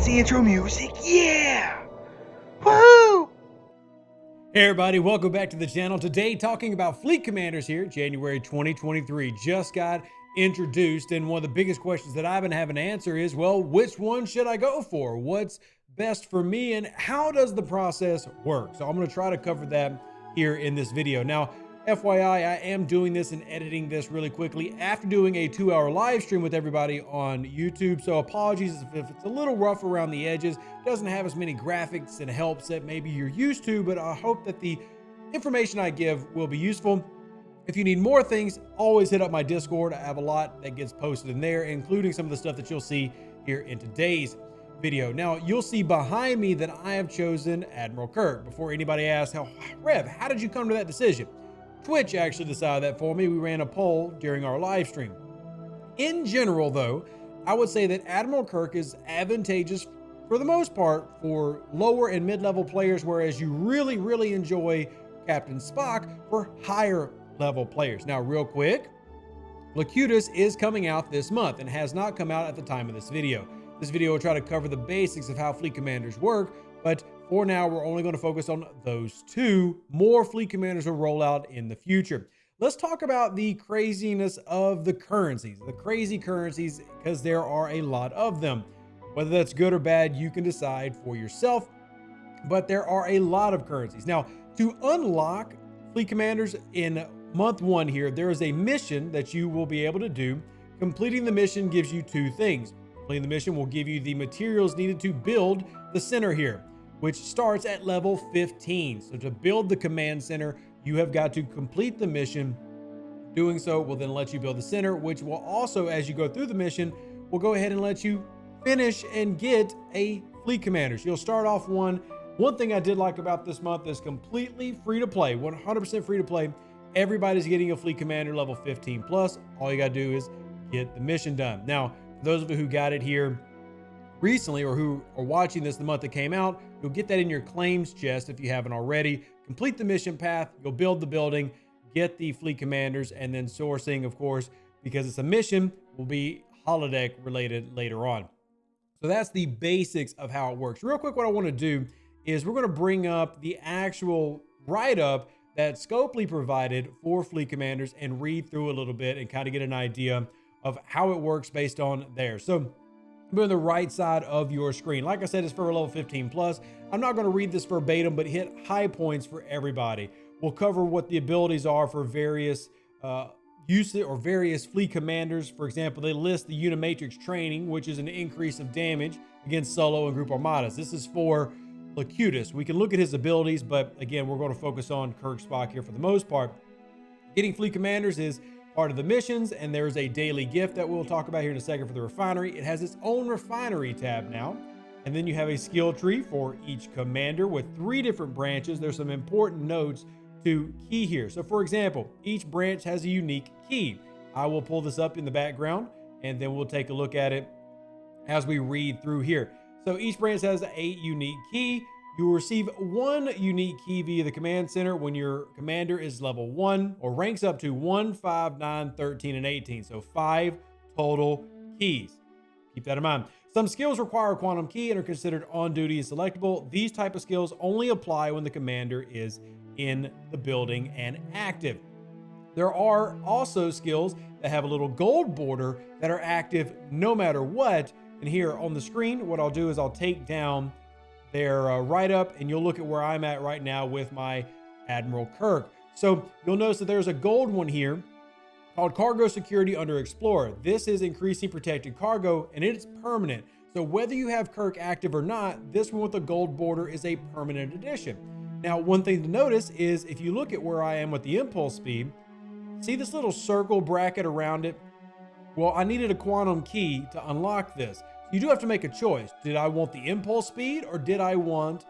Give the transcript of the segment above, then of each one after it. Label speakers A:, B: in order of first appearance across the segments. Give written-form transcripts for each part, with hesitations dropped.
A: fancy intro music. Yeah! Woohoo!
B: Hey everybody, welcome back to the channel. Today talking about Fleet Commanders here, January 2023. Just got introduced, and one of the biggest questions that I've been having to answer is, well, which one should I go for? What's best for me, and how does the process work? So I'm going to try to cover that here in this video. Now, FYI, I am doing this and editing this really quickly after doing a 2-hour live stream with everybody on YouTube. So apologies if it's a little rough around the edges. Doesn't have as many graphics and helps that maybe you're used to, but I hope that the information I give will be useful. If you need more things, always hit up my Discord. I have a lot that gets posted in there, including some of the stuff that you'll see here in today's video. Now, you'll see behind me that I have chosen Admiral Kirk. Before anybody asks, Rev, how did you come to that decision? Twitch actually decided that for me. We ran a poll during our live stream. In general, though, I would say that Admiral Kirk is advantageous for the most part for lower and mid-level players, whereas you really enjoy Captain Spock for higher level players. Now, real quick, Locutus is coming out this month and has not come out at the time of this video. This video will try to cover the basics of how Fleet Commanders work, but for now, we're only going to focus on those two. More Fleet Commanders will roll out in the future. Let's talk about the craziness of the currencies, the crazy currencies, because there are a lot of them. Whether that's good or bad, you can decide for yourself, but there are a lot of currencies. Now, to unlock Fleet Commanders in month 1 here, there is a mission that you will be able to do. Completing the mission gives you 2 things. Completing the mission will give you the materials needed to build the center here, which starts at level 15. So to build the command center, you have got to complete the mission. Doing so will then let you build the center, which will also, as you go through the mission, will go ahead and let you finish and get a Fleet Commander. So you'll start off one. One thing I did like about this month is completely free to play, 100% free to play. Everybody's getting a Fleet Commander level 15 plus. All you gotta do is get the mission done. Now, for those of you who got it here recently or who are watching this the month that came out, you'll get that in your claims chest if you haven't already. Complete the mission path, you'll build the building, get the Fleet Commanders, and then sourcing, of course, because it's a mission, will be holodeck related later on. So that's the basics of how it works. Real quick, what I want to do is we're going to bring up the actual write-up that Scopely provided for Fleet Commanders and read through a little bit and kind of get an idea of how it works based on there. So be on the right side of your screen. Like I said, it's for level 15 plus. I'm not going to read this verbatim, but hit high points for everybody. We'll cover what the abilities are for various usage or various Fleet Commanders. For example, they list the Unimatrix training, which is an increase of damage against solo and group armadas. This is for Locutus. We can look at his abilities, but again, we're going to focus on Kirk Spock here for the most part. Getting Fleet Commanders is part of the missions, and there's a daily gift that we'll talk about here in a second for the refinery. It has its own refinery tab now. And then you have a skill tree for each commander with 3 different branches. There's some important notes to key here. So for example, each branch has a unique key. I will pull this up in the background and then we'll take a look at it as we read through here. So each branch has a unique key. You will receive 1 unique key via the command center when your commander is level 1 or ranks up to 1, 5, 9, 13, and 18. So 5 total keys. Keep that in mind. Some skills require a quantum key and are considered on duty and selectable. These type of skills only apply when the commander is in the building and active. There are also skills that have a little gold border that are active no matter what. And here on the screen, what I'll do is I'll take down their write-up and you'll look at where I'm at right now with my Admiral Kirk. So you'll notice that there's a gold one here called Cargo Security under Explorer. This is increasing protected cargo and it's permanent. So whether you have Kirk active or not, this one with a gold border is a permanent addition. Now, one thing to notice is if you look at where I am with the impulse speed, see this little circle bracket around it? Well, I needed a quantum key to unlock this. You do have to make a choice. Did I want the impulse speed or did I want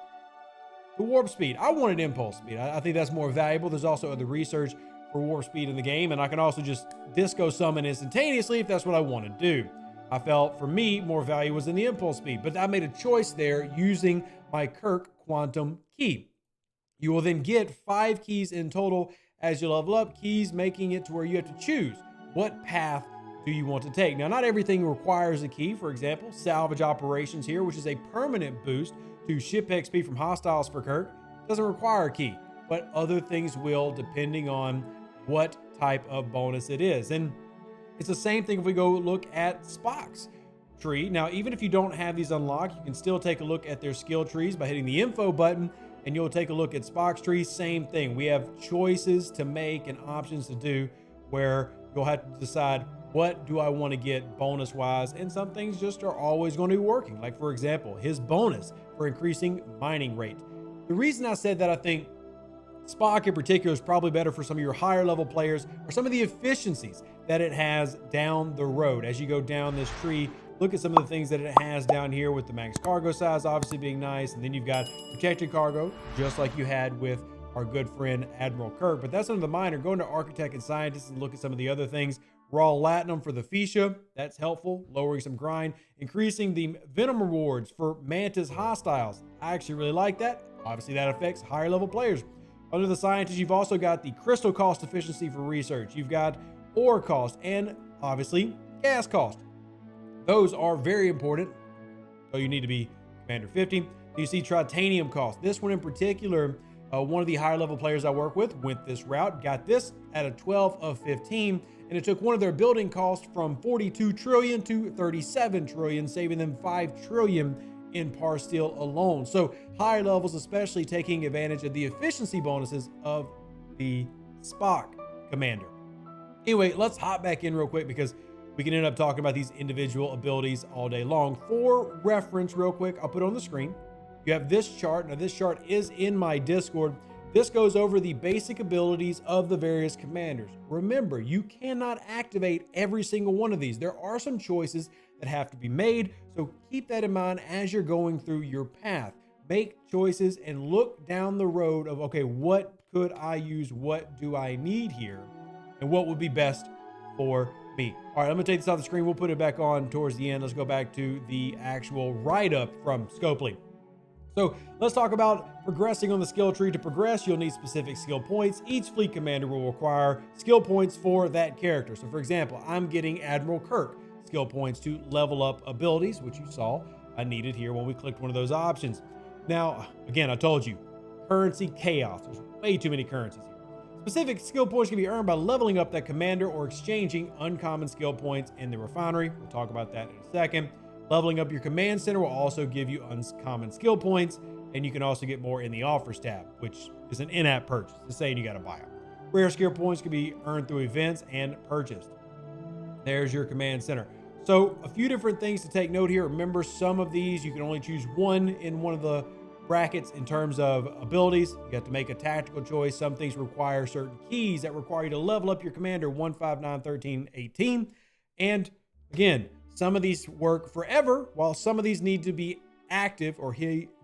B: the warp speed? I wanted impulse speed. I think that's more valuable. There's also other research for warp speed in the game, and I can also just disco summon instantaneously if that's what I want to do. I felt for me more value was in the impulse speed, but I made a choice there using my Kirk quantum key. You will then get 5 keys in total as you level up, keys making it to where you have to choose what path do you want to take? Now, not everything requires a key. For example, salvage operations here, which is a permanent boost to ship XP from hostiles for Kirk, doesn't require a key, but other things will, depending on what type of bonus it is. And it's the same thing if we go look at Spock's tree. Now, even if you don't have these unlocked, you can still take a look at their skill trees by hitting the info button, and you'll take a look at Spock's tree. Same thing. We have choices to make and options to do where you'll have to decide, what do I want to get bonus wise? And some things just are always going to be working. Like, for example, his bonus for increasing mining rate. The reason I said that I think Spock in particular is probably better for some of your higher level players are some of the efficiencies that it has down the road. As you go down this tree, look at some of the things that it has down here with the max cargo size obviously being nice. And then you've got protected cargo, just like you had with our good friend Admiral Kirk. But that's under the minor. Go into architect and scientist and look at some of the other things. Raw latinum for the Fisha, that's helpful, lowering some grind. Increasing the venom rewards for Mantis hostiles, I actually really like that. Obviously that affects higher level players. Under the scientist, you've also got the crystal cost efficiency for research. You've got ore cost and obviously gas cost. Those are very important, so you need to be Commander 50. You see titanium cost. This one in particular, one of the higher level players I work with went this route, got this at a 12 of 15, and it took one of their building costs from 42 trillion to 37 trillion, saving them 5 trillion in par steel alone. So higher levels, especially taking advantage of the efficiency bonuses of the Spock commander. Anyway, let's hop back in real quick because we can end up talking about these individual abilities all day long. For reference, real quick, I'll put it on the screen. You have this chart. Now, this chart is in my Discord. This goes over the basic abilities of the various commanders. Remember, you cannot activate every single one of these. There are some choices that have to be made, so keep that in mind as you're going through your path. Make choices and look down the road of, okay, what could I use? What do I need here? And what would be best for me? All right, I'm gonna take this off the screen. We'll put it back on towards the end. Let's go back to the actual write-up from Scopely. So let's talk about progressing on the skill tree. To progress, you'll need specific skill points. Each fleet commander will require skill points for that character. So for example, I'm getting Admiral Kirk skill points to level up abilities, which you saw I needed here when we clicked one of those options. Now, again, I told you, currency chaos. There's way too many currencies here. Specific skill points can be earned by leveling up that commander or exchanging uncommon skill points in the refinery. We'll talk about that in a second. Leveling up your command center will also give you uncommon skill points, and you can also get more in the offers tab, which is an in-app purchase. It's saying you got to buy them. Rare skill points can be earned through events and purchased. There's your command center. So a few different things to take note here. Remember, some of these you can only choose one in one of the brackets in terms of abilities. You have to make a tactical choice. Some things require certain keys that require you to level up your commander 1, 5, 9, 13, 18. And again, some of these work forever, while some of these need to be active, or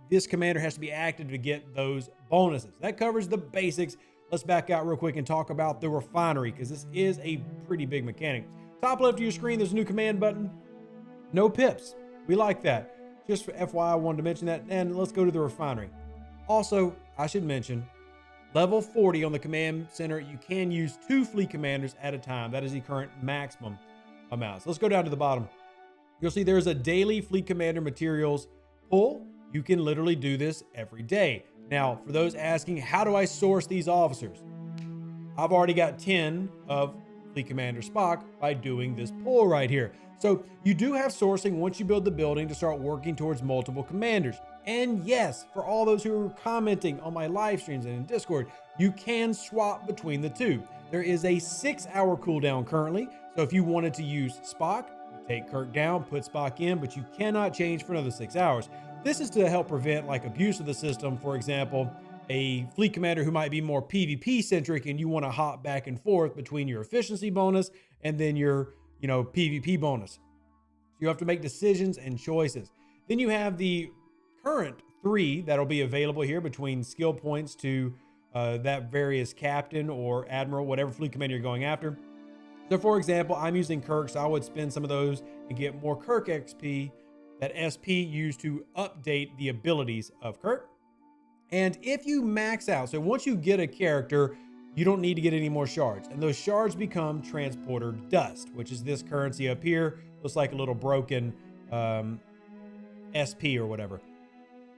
B: this commander has to be active to get those bonuses. That covers the basics. Let's back out real quick and talk about the refinery, because this is a pretty big mechanic. Top left of your screen, there's a new command button. No pips. We like that. Just for FYI, I wanted to mention that. And let's go to the refinery. Also, I should mention, level 40 on the command center, you can use 2 fleet commanders at a time. That is the current maximum amount. So let's go down to the bottom. You'll see there's a daily fleet commander materials pull. You can literally do this every day. Now, for those asking, how do I source these officers? I've already got 10 of Fleet Commander Spock by doing this pull right here. So you do have sourcing once you build the building to start working towards multiple commanders. And yes, for all those who are commenting on my live streams and in Discord, you can swap between the two. There is a 6-hour cooldown currently. So if you wanted to use Spock, take Kirk down, put Spock in, but you cannot change for another 6 hours. This is to help prevent like abuse of the system. For example, a fleet commander who might be more PvP centric and you want to hop back and forth between your efficiency bonus and then your, PvP bonus. You have to make decisions and choices. Then you have the current 3 that'll be available here between skill points to that various captain or admiral, whatever fleet commander you're going after. So for example, I'm using Kirk, so I would spend some of those and get more Kirk XP that SP used to update the abilities of Kirk. And if you max out, so once you get a character, you don't need to get any more shards. And those shards become transporter dust, which is this currency up here. Looks like a little broken SP or whatever.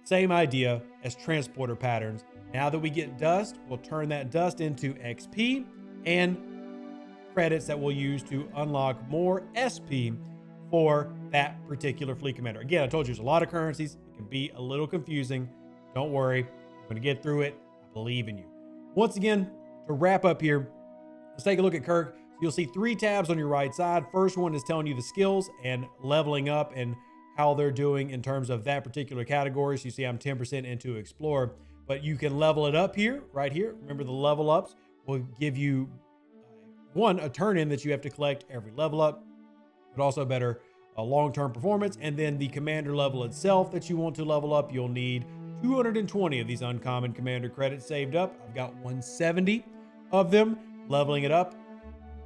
B: Same idea as transporter patterns. Now that we get dust, we'll turn that dust into XP and credits that we'll use to unlock more SP for that particular fleet commander. Again, I told you there's a lot of currencies. It can be a little confusing. Don't worry. I'm going to get through it. I believe in you. Once again, to wrap up here, let's take a look at Kirk. You'll see 3 tabs on your right side. First one is telling you the skills and leveling up and how they're doing in terms of that particular category. So you see I'm 10% into Explore, but you can level it up here, right here. Remember, the level ups will give you a turn-in that you have to collect every level up, but also better long-term performance. And then the commander level itself that you want to level up, you'll need 220 of these uncommon commander credits saved up. I've got 170 of them. Leveling it up,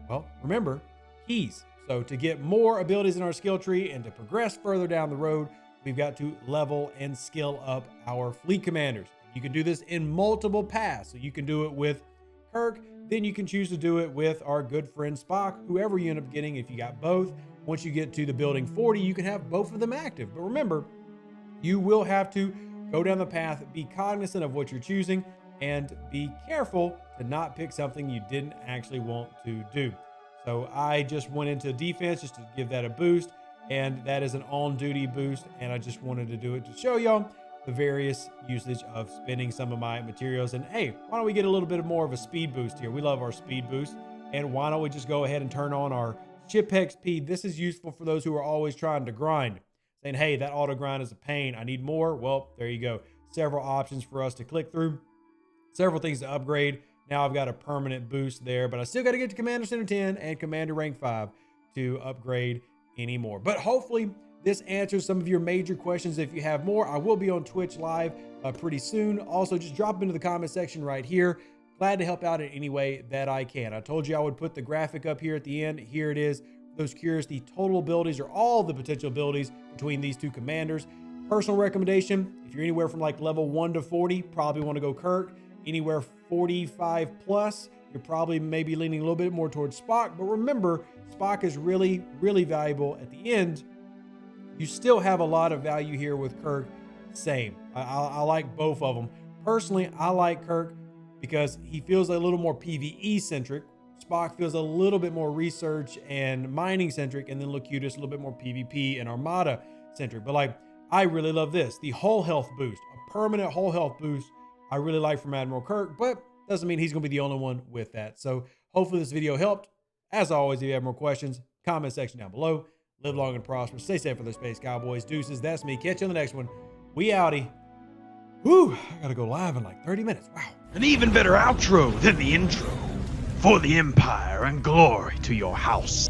B: well, remember, keys. So to get more abilities in our skill tree and to progress further down the road, we've got to level and skill up our fleet commanders. You can do this in multiple paths. So you can do it with Kirk, then you can choose to do it with our good friend Spock, whoever you end up getting if you got both. Once you get to the building 40, you can have both of them active. But remember, you will have to go down the path, be cognizant of what you're choosing, and be careful to not pick something you didn't actually want to do. So I just went into defense just to give that a boost, and that is an on-duty boost, and I just wanted to do it to show y'all the various usage of spending some of my materials. And hey, why don't we get a little bit more of a speed boost here? We love our speed boost, and why don't we just go ahead and turn on our ship XP? This is useful for those who are always trying to grind, saying, hey, that auto grind is a pain, I need more. Well, there you go. Several options for us to click through, several things to upgrade. Now I've got a permanent boost there, but I still got to get to Commander Center 10 and Commander Rank 5 to upgrade anymore. But hopefully this answers some of your major questions. If you have more, I will be on Twitch live pretty soon. Also, just drop them into the comment section right here. Glad to help out in any way that I can. I told you I would put the graphic up here at the end. Here it is. Those curious, the total abilities or all the potential abilities between these two commanders. Personal recommendation, if you're anywhere from like level 1 to 40, probably want to go Kirk. Anywhere 45 plus, you're probably maybe leaning a little bit more towards Spock. But remember, Spock is really, really valuable. At the end, you still have a lot of value here with Kirk. Same. I like both of them. Personally, I like Kirk because he feels a little more PvE centric. Spock feels a little bit more research and mining centric, and then Locutus a little bit more PvP and Armada centric. But like, I really love this. The whole health boost, a permanent whole health boost, I really like from Admiral Kirk, but doesn't mean he's going to be the only one with that. So hopefully this video helped. As always, if you have more questions, comment section down below. Live long and prosper. Stay safe for the Space Cowboys. Deuces, that's me. Catch you on the next one. We outie. Whew, I got to go live in like 30 minutes. Wow.
A: An even better outro than the intro. For the Empire and glory to your house.